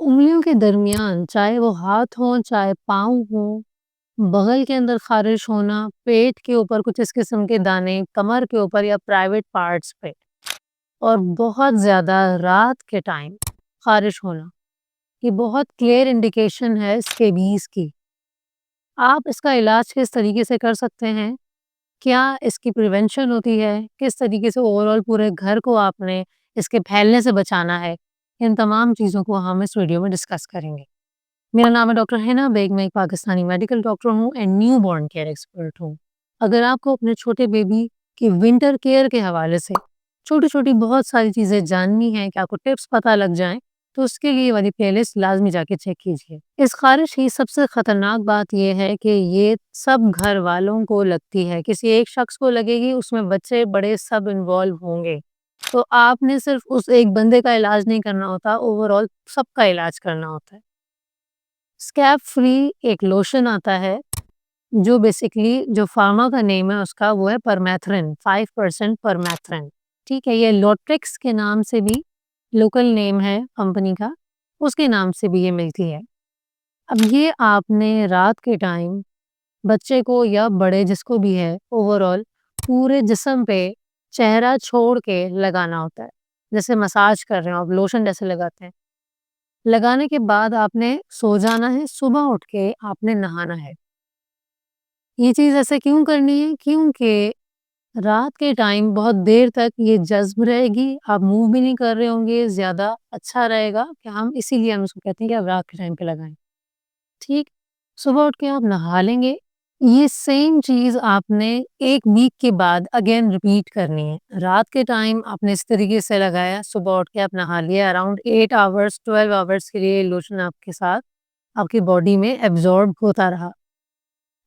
उँगलियों के दरमियान, चाहे वो हाथ हों, चाहे पाँव हों, बगल के अंदर ख़ारिश होना, पेट के ऊपर कुछ इस किस्म के दाने, कमर के ऊपर या प्राइवेट पार्ट्स पे और बहुत ज़्यादा रात के टाइम ख़ारिश होना, ये बहुत क्लियर इंडिकेशन है स्कैबीज़ की। आप इसका इलाज किस तरीके से कर सकते हैं? क्या इसकी प्रिवेंशन होती है? किस तरीके से ओवरऑल पूरे घर को आपने इसके फैलने से बचाना है? इन तमाम चीज़ों को हम इस वीडियो में डिस्कस करेंगे। मेरा नाम है डॉक्टर हिना बेग, मैं एक पाकिस्तानी मेडिकल डॉक्टर हूँ एंड न्यूबॉर्न केयर एक्सपर्ट हूँ। अगर आपको अपने छोटे बेबी की विंटर केयर के हवाले से छोटी-छोटी बहुत सारी चीज़ें जाननी हैं कि आपको टिप्स पता लग जाएँ, तो उसके लिए ये वाली प्लेलिस्ट लाज़मी जाके चेक कीजिए। इस ख़ारिश की सबसे ख़तरनाक बात ये है कि ये सब घर वालों को लगती है, किसी एक शख़्स को लगेगी, उसमें बच्चे बड़े सब इन्वॉल्व होंगे। तो आपने सिर्फ़ उस एक बंदे का इलाज नहीं करना होता, ओवरऑल सबका इलाज करना होता है। स्कैब फ्री एक लोशन आता है, जो बेसिकली जो फार्मा का नेम है उसका वो है परमेथ्रिन, 5% परमेथ्रिन, ठीक है? ये लोट्रिक्स के नाम से भी लोकल नेम है कंपनी का, उसके नाम से भी ये मिलती है। अब ये आपने रात के टाइम बच्चे को या बड़े जिसको भी है ओवरऑल पूरे जिस्म पे चेहरा छोड़ के लगाना होता है। जैसे मसाज कर रहे हो आप, लोशन जैसे लगाते हैं। लगाने के बाद आपने सो जाना है, सुबह उठ के आपने नहाना है। ये चीज़ ऐसे क्यों करनी है? क्योंकि रात के टाइम बहुत देर तक ये जज़्ब रहेगी, आप मूव भी नहीं कर रहे होंगे, ज़्यादा अच्छा रहेगा कि हम इसीलिए हम इसको कहते हैं कि आप रात के टाइम पे लगाएँ, ठीक? सुबह उठ के आप नहा लेंगे, ये सेम चीज़ आपने 1 वीक के बाद अगेन रिपीट करनी है। रात के टाइम आपने इस तरीके से लगाया, सुबह उठ के आप नहा लिया, अराउंड 8 आवर्स, 12 आवर्स के लिए लोशन आपके साथ आपकी बॉडी में एब्ज़ॉर्ब होता रहा।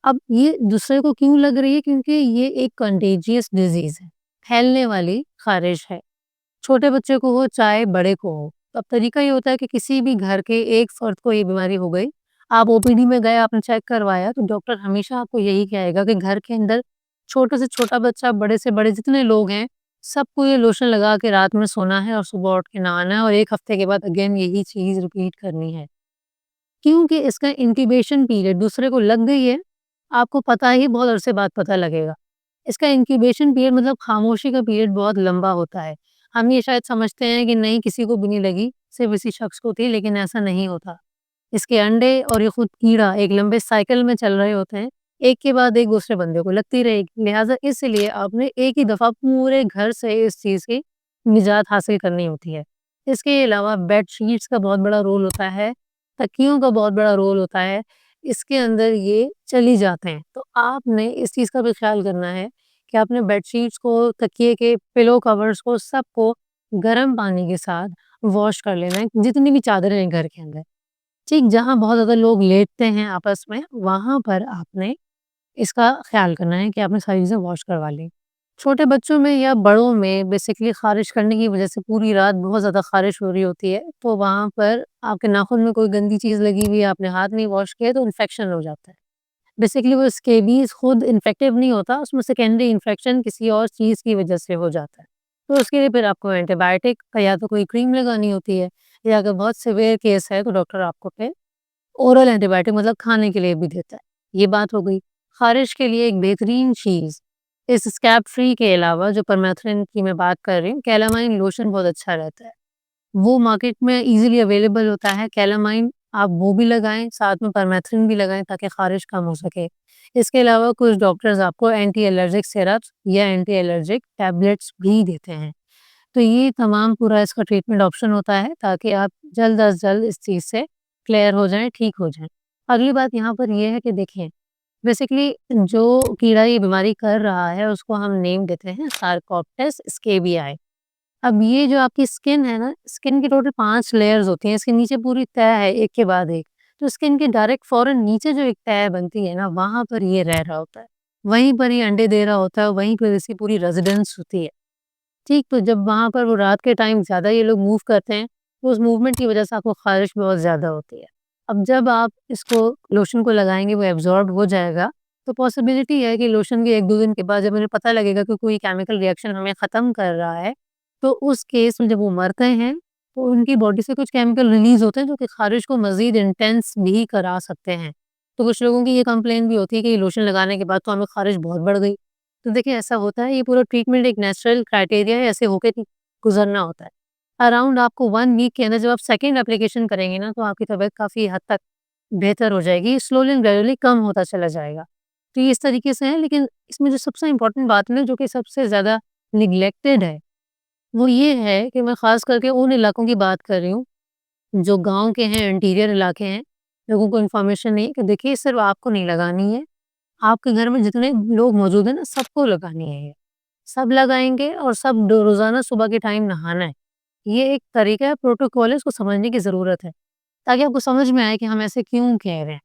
अब ये दूसरे को क्यों लग रही है? क्योंकि ये एक कंटेजियस डिज़ीज़ है, फैलने वाली ख़ारिश है। छोटे बच्चे को हो चाहे बड़े को हो। तो अब तरीका ये होता है कि किसी भी घर के एक फ़र्द को ये बीमारी हो गई, आप ओपीडी में गए, आपने चेक करवाया, तो डॉक्टर हमेशा आपको यही कहेगा कि घर के अंदर छोटे से छोटा बच्चा, बड़े से बड़े जितने लोग हैं, सबको ये लोशन लगा के रात में सोना है और सुबह उठ के नहाना है और 1 हफ़्ते के बाद अगेन यही चीज़ रिपीट करनी है। क्योंकि इसका इंक्यूबेशन पीरियड दूसरे को लग गई है, आपको पता ही बहुत अरसे बाद पता लगेगा। इसका इंक्यूबेशन पीरियड मतलब खामोशी का पीरियड बहुत लंबा होता है। हम ये शायद समझते हैं कि नहीं किसी को भी नहीं लगी, सिर्फ़ इसी शख्स को थी, लेकिन ऐसा नहीं होता। इसके अंडे और ये खुद कीड़ा एक लंबे साइकिल में चल रहे होते हैं, एक के बाद एक दूसरे बंदे को लगती रहेगी। लिहाज़ा इसलिए आपने एक ही दफ़ा पूरे घर से इस चीज़ की निजात हासिल करनी होती है। इसके अलावा बेडशीट्स का बहुत बड़ा रोल होता है, तकियों का बहुत बड़ा रोल होता है, इसके अंदर ये चली जाते हैं। तो आपने इस चीज़ का भी ख़्याल करना है कि आपने बेडशीट्स को, तकिए के पिलो कवर्स को सबको गर्म पानी के साथ वॉश कर लेना है, जितनी भी चादरें हैं घर के अंदर। ठीक जहाँ बहुत ज़्यादा लोग लेटते हैं आपस में, वहाँ पर आपने इसका ख़्याल करना है कि आपने सारी चीज़ें वॉश करवा ली। छोटे बच्चों में या बड़ों में बेसिकली ख़ारिश करने की वज़ह से पूरी रात बहुत ज़्यादा ख़ारिश हो रही होती है, तो वहाँ पर आपके नाख़ुन में कोई गंदी चीज़ लगी हुई है, आपने हाथ नहीं वॉश किया तो इन्फेक्शन हो जाता है। बेसिकली वो स्कैबीज़ खुद इन्फेक्टिव नहीं होता, उसमें सेकेंडरी इन्फेक्शन किसी और चीज़ की वज़ह से हो जाता है। तो उसके लिए फिर आपको एंटीबायोटिक का या तो कोई क्रीम लगानी होती है या अगर बहुत सीवियर केस है तो डॉक्टर आपको फिर ओरल एंटीबायोटिक मतलब खाने के लिए भी देता है। ये बात हो गई। ख़ारिश के लिए एक बेहतरीन चीज़ इस स्कैब फ्री के अलावा जो परमेथ्रिन की मैं बात कर रही हूँ, कैलामाइन लोशन बहुत अच्छा रहता है। वो मार्केट में ईज़िली अवेलेबल होता है। कैलामाइन आप वो भी लगाएँ, साथ में परमेथ्रिन भी लगाएँ ताकि ख़ारिश कम हो सके। इसके अलावा कुछ डॉक्टर्स आपको एंटी एलर्जिक सिरप्स या एंटी एलर्जिक टैबलेट्स भी देते हैं। तो ये तमाम पूरा इसका ट्रीटमेंट ऑप्शन होता है ताकि आप जल्द अज़ जल्द इस चीज़ से क्लियर हो जाएँ, ठीक हो जाएँ। अगली बात यहाँ पर ये है कि देखिए, बेसिकली जो कीड़ा ये बीमारी कर रहा है उसको हम नेम देते हैं सारकोप्टेस स्केबियाई। अब ये जो आपकी स्किन है ना, स्किन की टोटल 5 लेयर्स होती हैं, इसके नीचे पूरी तह है एक के बाद एक। तो स्किन के डायरेक्ट फ़ौरन नीचे जो एक तह बनती है ना, वहाँ पर ये रह रहा होता है। वहीं पर ये अंडे दे रहा होता है, वहीं पर इसकी पूरी रेज़िडेंस होती है। ठीक, तो जब वहाँ पर वो रात के टाइम ज़्यादा ये लोग मूव करते हैं, तो उस मूवमेंट की वज़ह से आपको ख़ारिश बहुत ज़्यादा होती है। अब जब आप इसको लोशन को लगाएँगे, वो एब्ज़ॉर्ब हो जाएगा, तो पॉसिबिलिटी है कि लोशन के 1-2 दिन के बाद जब उन्हें पता लगेगा कि कोई केमिकल रिएक्शन हमें ख़त्म कर रहा है, तो उस केस में जब वो मरते हैं, तो उनकी बॉडी से कुछ केमिकल रिलीज़ होते हैं जो कि ख़ारिश को मज़ीद इंटेंस भी करा सकते हैं। तो कुछ लोगों की ये कंप्लेंट भी होती है कि लोशन लगाने के बाद तो हमें ख़ारिश बहुत बढ़ गई। तो देखिए ऐसा होता है, ये पूरा ट्रीटमेंट एक नेचुरल क्राइटेरिया है, ऐसे होके गुज़रना होता है। अराउंड आपको 1 वीक के अंदर जब आप सेकंड एप्लीकेशन करेंगे ना, तो आपकी तबीयत काफ़ी हद तक बेहतर हो जाएगी, स्लोली एंड ग्रेजुअली कम होता चला जाएगा। तो ये इस तरीके से है, लेकिन इसमें जो सबसे इम्पोर्टेंट बात है ना, जो कि सबसे ज़्यादा नेग्लेक्टेड है, वो ये है कि मैं ख़ास करके उन इलाकों की बात कर रही हूँ, जो गाँव के हैं, इंटीरियर इलाके हैं। लोगों को इन्फॉर्मेशन नहीं है कि देखिए सिर्फ़ आपको नहीं लगानी है, आपके घर में जितने लोग मौजूद हैं ना, सबको लगानी है ये। सब लगाएँगे और सब ड रोज़ाना सुबह के टाइम नहाना है। ये एक तरीका है, प्रोटोकॉल है, इसको समझने की ज़रूरत है, ताकि आपको समझ में आए कि हम ऐसे क्यों कह रहे हैं।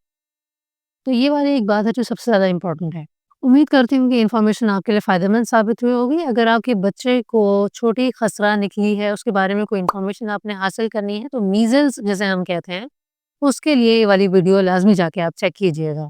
तो ये वाली एक बात है जो सबसे ज़्यादा इम्पोर्टेंट है। उम्मीद करती हूँ कि इन्फॉर्मेशन आपके लिए फ़ायदेमंद साबित हुई होगी। अगर आपके बच्चे को छोटी खसरा निकली है, उसके बारे में कोई इन्फॉर्मेशन आपने हासिल करनी है, तो मीज़ल्स जिसे हम कहते हैं, उसके लिए ये वाली वीडियो लाज़मी जाके आप चेक कीजिएगा।